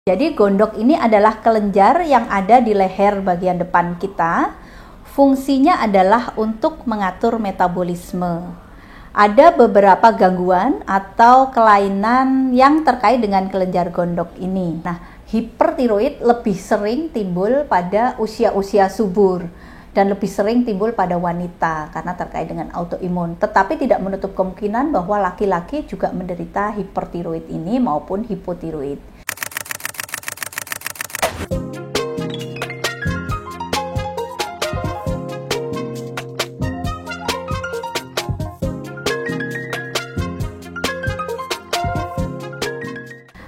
Jadi gondok ini adalah kelenjar yang ada di leher bagian depan kita. Fungsinya adalah untuk mengatur metabolisme. Ada beberapa gangguan atau kelainan yang terkait dengan kelenjar gondok ini. Nah, hipertiroid lebih sering timbul pada usia-usia subur dan lebih sering timbul pada wanita karena terkait dengan autoimun. Tetapi tidak menutup kemungkinan bahwa laki-laki juga menderita hipertiroid ini maupun hipotiroid.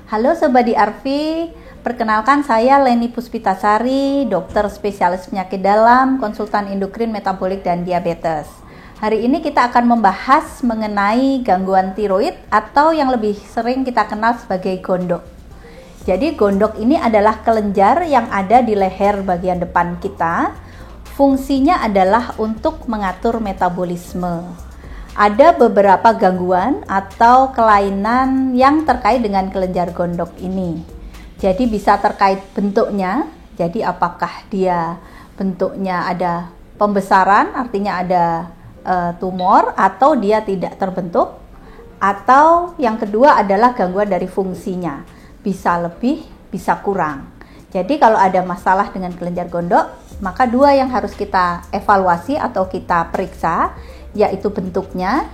Halo Sobat DRV, perkenalkan saya Leni Puspitasari, dokter spesialis penyakit dalam, konsultan endokrin, metabolik, dan diabetes. Hari ini kita akan membahas mengenai gangguan tiroid atau yang lebih sering kita kenal sebagai gondok. Jadi gondok ini adalah kelenjar yang ada di leher bagian depan kita. Fungsinya adalah untuk mengatur metabolisme. Ada beberapa gangguan atau kelainan yang terkait dengan kelenjar gondok ini. Jadi bisa terkait bentuknya. Jadi apakah dia bentuknya ada pembesaran, artinya ada tumor, atau dia tidak terbentuk. Atau yang kedua adalah gangguan dari fungsinya. Bisa lebih, bisa kurang. Jadi kalau ada masalah dengan kelenjar gondok, maka dua yang harus kita evaluasi atau kita periksa, yaitu bentuknya.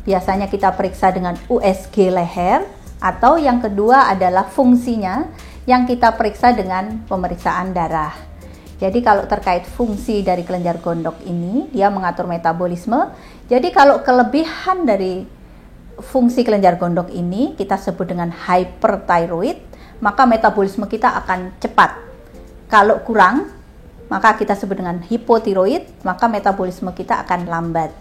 Biasanya kita periksa dengan USG leher, atau yang kedua adalah fungsinya yang kita periksa dengan pemeriksaan darah. Jadi kalau terkait fungsi dari kelenjar gondok ini, dia mengatur metabolisme. Jadi kalau kelebihan dari fungsi kelenjar gondok ini kita sebut dengan hyperthyroid, maka metabolisme kita akan cepat. Kalau kurang, maka kita sebut dengan hipotiroid, maka metabolisme kita akan lambat.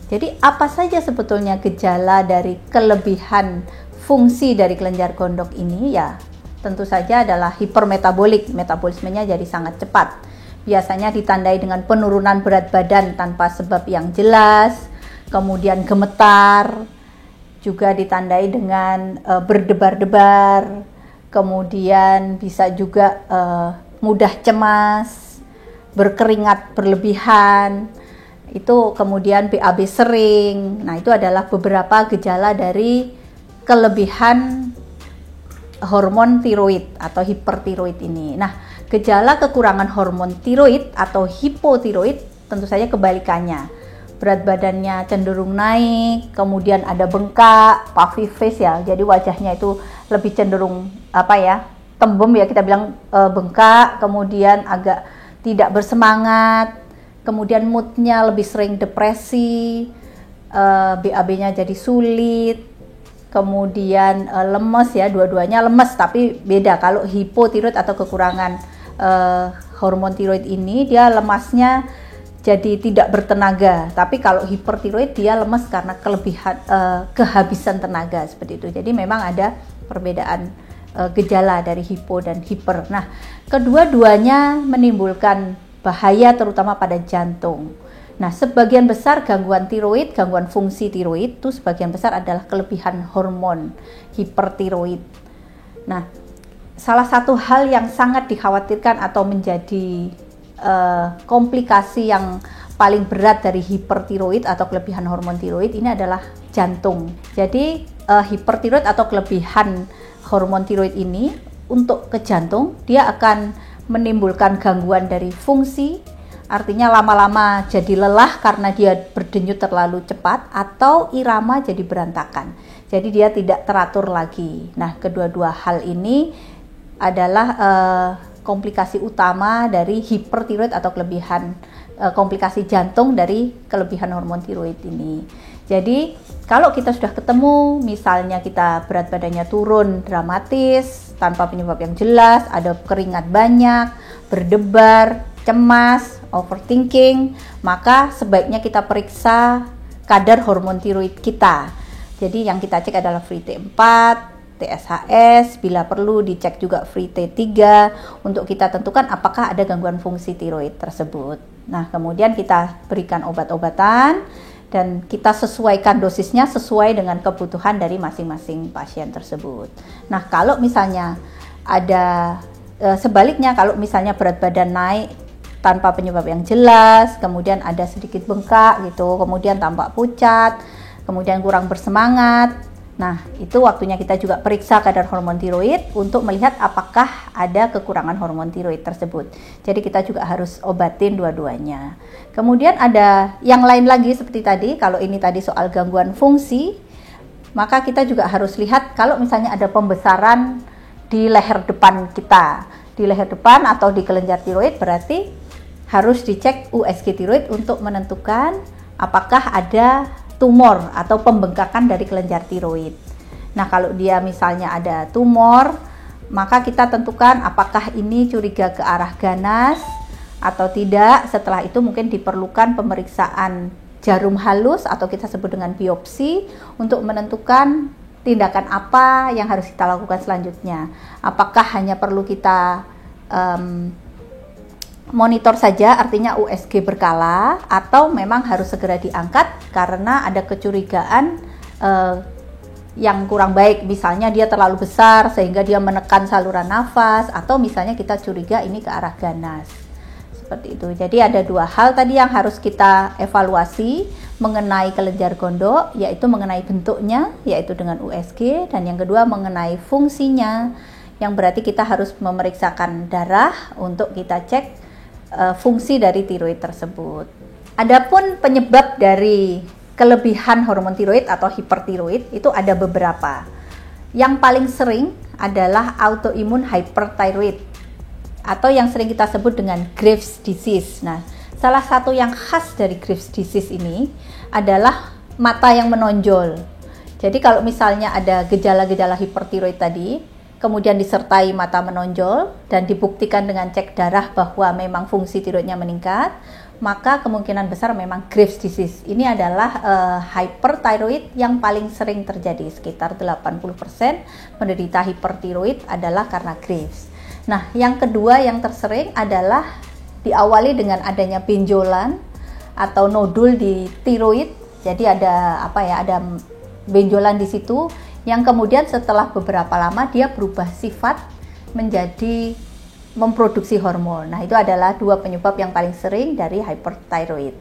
Jadi apa saja sebetulnya gejala dari kelebihan fungsi dari kelenjar gondok ini? Ya, tentu saja adalah hipermetabolik, metabolismenya jadi sangat cepat. Biasanya ditandai dengan penurunan berat badan tanpa sebab yang jelas, kemudian gemetar, juga ditandai dengan berdebar-debar, kemudian bisa juga mudah cemas, berkeringat berlebihan. Itu kemudian BAB sering. Nah, itu adalah beberapa gejala dari kelebihan hormon tiroid atau hipertiroid ini. Nah, gejala kekurangan hormon tiroid atau hipotiroid tentu saja kebalikannya. Berat badannya cenderung naik, kemudian ada bengkak, puffy face ya. Jadi wajahnya itu lebih cenderung tembem ya, kita bilang bengkak, kemudian agak tidak bersemangat. Kemudian moodnya lebih sering depresi, BAB-nya jadi sulit, kemudian lemes ya, dua-duanya lemes tapi beda. Kalau hipotiroid atau kekurangan hormon tiroid ini, dia lemasnya jadi tidak bertenaga. Tapi kalau hipertiroid dia lemes karena kehabisan tenaga seperti itu. Jadi memang ada perbedaan gejala dari hipo dan hiper. Nah, kedua-duanya menimbulkan bahaya terutama pada jantung. Nah, sebagian besar gangguan tiroid, gangguan fungsi tiroid itu sebagian besar adalah kelebihan hormon hipertiroid. Nah, salah satu hal yang sangat dikhawatirkan atau menjadi komplikasi yang paling berat dari hipertiroid atau kelebihan hormon tiroid ini adalah jantung. Jadi hipertiroid atau kelebihan hormon tiroid ini untuk ke jantung, dia akan menimbulkan gangguan dari fungsi, artinya lama-lama jadi lelah karena dia berdenyut terlalu cepat, atau irama jadi berantakan, jadi dia tidak teratur lagi. Nah, kedua-dua hal ini adalah komplikasi utama dari hipertiroid atau kelebihan komplikasi jantung dari kelebihan hormon tiroid ini. Jadi kalau kita sudah ketemu, misalnya kita berat badannya turun dramatis tanpa penyebab yang jelas, ada keringat banyak, berdebar, cemas, overthinking, maka sebaiknya kita periksa kadar hormon tiroid kita. Jadi yang kita cek adalah free T4, TSHS, bila perlu dicek juga free T3 untuk kita tentukan apakah ada gangguan fungsi tiroid tersebut. Nah, kemudian kita berikan obat-obatan dan kita sesuaikan dosisnya sesuai dengan kebutuhan dari masing-masing pasien tersebut. Nah, kalau misalnya ada sebaliknya, kalau misalnya berat badan naik tanpa penyebab yang jelas, kemudian ada sedikit bengkak gitu, kemudian tampak pucat, kemudian kurang bersemangat. Nah, itu waktunya kita juga periksa kadar hormon tiroid untuk melihat apakah ada kekurangan hormon tiroid tersebut. Jadi kita juga harus obatin dua-duanya. Kemudian ada yang lain lagi seperti tadi, kalau ini tadi soal gangguan fungsi, maka kita juga harus lihat kalau misalnya ada pembesaran di leher depan kita. Di leher depan atau di kelenjar tiroid, berarti harus dicek USG tiroid untuk menentukan apakah ada tumor atau pembengkakan dari kelenjar tiroid. Nah, kalau dia misalnya ada tumor, maka kita tentukan apakah ini curiga ke arah ganas atau tidak. Setelah itu mungkin diperlukan pemeriksaan jarum halus atau kita sebut dengan biopsi untuk menentukan tindakan apa yang harus kita lakukan selanjutnya. Apakah hanya perlu kita monitor saja, artinya USG berkala, atau memang harus segera diangkat karena ada kecurigaan yang kurang baik, misalnya dia terlalu besar sehingga dia menekan saluran nafas, atau misalnya kita curiga ini ke arah ganas. Seperti itu. Jadi ada dua hal tadi yang harus kita evaluasi mengenai kelenjar gondok, yaitu mengenai bentuknya, yaitu dengan USG, dan yang kedua mengenai fungsinya, yang berarti kita harus memeriksakan darah untuk kita cek fungsi dari tiroid tersebut. Adapun penyebab dari kelebihan hormon tiroid atau hipertiroid itu ada beberapa. Yang paling sering adalah autoimmune hyperthyroid atau yang sering kita sebut dengan Graves' disease. Nah, salah satu yang khas dari Graves' disease ini adalah mata yang menonjol. Jadi kalau misalnya ada gejala-gejala hipertiroid tadi, kemudian disertai mata menonjol dan dibuktikan dengan cek darah bahwa memang fungsi tiroidnya meningkat, maka kemungkinan besar memang Graves' disease. Ini adalah hyperthyroid yang paling sering terjadi. Sekitar 80% penderita hipertiroid adalah karena Graves. Nah, yang kedua yang tersering adalah diawali dengan adanya benjolan atau nodul di tiroid. Jadi ada ada benjolan di situ, yang kemudian setelah beberapa lama dia berubah sifat menjadi memproduksi hormon. Nah, itu adalah dua penyebab yang paling sering dari hyperthyroid.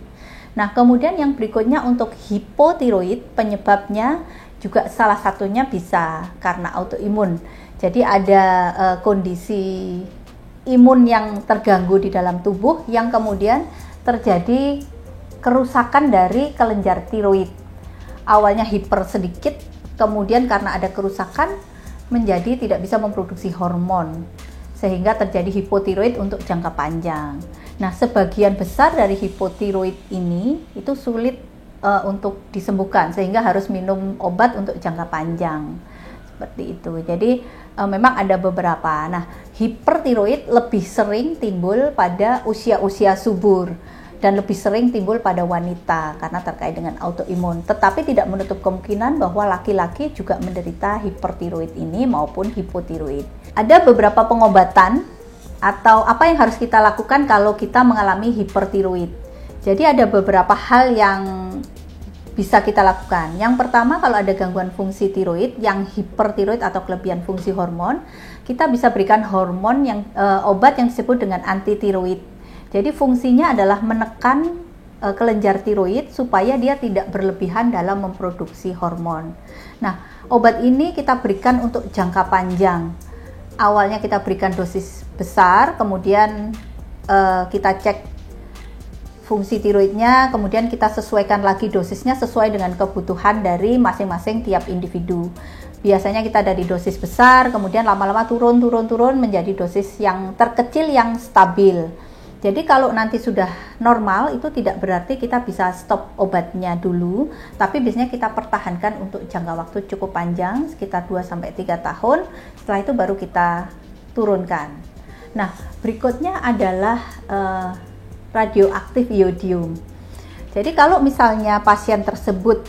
Nah, kemudian yang berikutnya untuk hipotiroid, penyebabnya juga salah satunya bisa karena autoimun. Jadi ada kondisi imun yang terganggu di dalam tubuh yang kemudian terjadi kerusakan dari kelenjar tiroid. Awalnya hiper sedikit, kemudian karena ada kerusakan menjadi tidak bisa memproduksi hormon sehingga terjadi hipotiroid untuk jangka panjang. Nah, sebagian besar dari hipotiroid ini itu sulit untuk disembuhkan sehingga harus minum obat untuk jangka panjang. Seperti itu. Jadi memang ada beberapa. Nah, hipertiroid lebih sering timbul pada usia-usia subur dan lebih sering timbul pada wanita karena terkait dengan autoimun. Tetapi tidak menutup kemungkinan bahwa laki-laki juga menderita hipertiroid ini maupun hipotiroid. Ada beberapa pengobatan atau apa yang harus kita lakukan kalau kita mengalami hipertiroid. Jadi ada beberapa hal yang bisa kita lakukan. Yang pertama, kalau ada gangguan fungsi tiroid yang hipertiroid atau kelebihan fungsi hormon, kita bisa berikan hormon yang obat yang disebut dengan antitiroid. Jadi fungsinya adalah menekan kelenjar tiroid supaya dia tidak berlebihan dalam memproduksi hormon. Nah, obat ini kita berikan untuk jangka panjang. Awalnya kita berikan dosis besar, kemudian kita cek fungsi tiroidnya, kemudian kita sesuaikan lagi dosisnya sesuai dengan kebutuhan dari masing-masing tiap individu. Biasanya kita dari dosis besar, kemudian lama-lama turun menjadi dosis yang terkecil yang stabil. Jadi kalau nanti sudah normal, itu tidak berarti kita bisa stop obatnya dulu, tapi biasanya kita pertahankan untuk jangka waktu cukup panjang, sekitar 2-3 tahun, setelah itu baru kita turunkan. Nah, berikutnya adalah radioaktif iodium. Jadi kalau misalnya pasien tersebut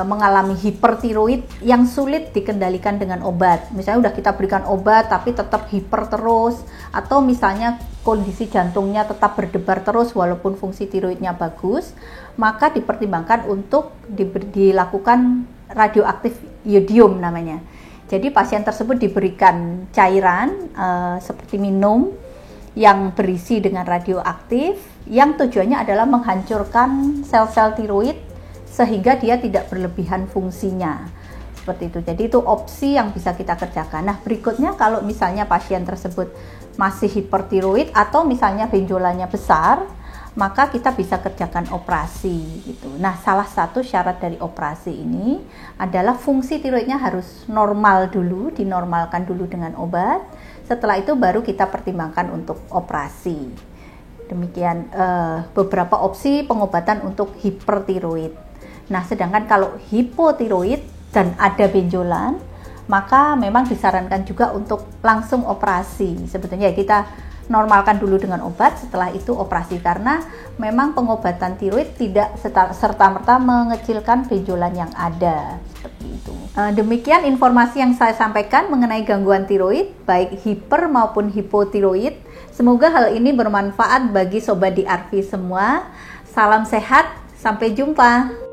mengalami hipertiroid yang sulit dikendalikan dengan obat, misalnya udah kita berikan obat tapi tetap hiper terus, atau misalnya kondisi jantungnya tetap berdebar terus walaupun fungsi tiroidnya bagus, maka dipertimbangkan untuk dilakukan radioaktif iodium namanya. Jadi pasien tersebut diberikan cairan seperti minum yang berisi dengan radioaktif, yang tujuannya adalah menghancurkan sel-sel tiroid sehingga dia tidak berlebihan fungsinya. Seperti itu. Jadi itu opsi yang bisa kita kerjakan. Nah, berikutnya kalau misalnya pasien tersebut masih hipertiroid atau misalnya benjolannya besar, maka kita bisa kerjakan operasi gitu. Nah, salah satu syarat dari operasi ini adalah fungsi tiroidnya harus normal dulu, dinormalkan dulu dengan obat. Setelah itu baru kita pertimbangkan untuk operasi. Demikian beberapa opsi pengobatan untuk hipertiroid. Nah, sedangkan kalau hipotiroid dan ada benjolan, maka memang disarankan juga untuk langsung operasi. Sebetulnya kita normalkan dulu dengan obat, setelah itu operasi, karena memang pengobatan tiroid tidak serta-merta mengecilkan benjolan yang ada. Seperti itu. Demikian informasi yang saya sampaikan mengenai gangguan tiroid, baik hiper maupun hipotiroid. Semoga hal ini bermanfaat bagi sobat DRV semua. Salam sehat, sampai jumpa.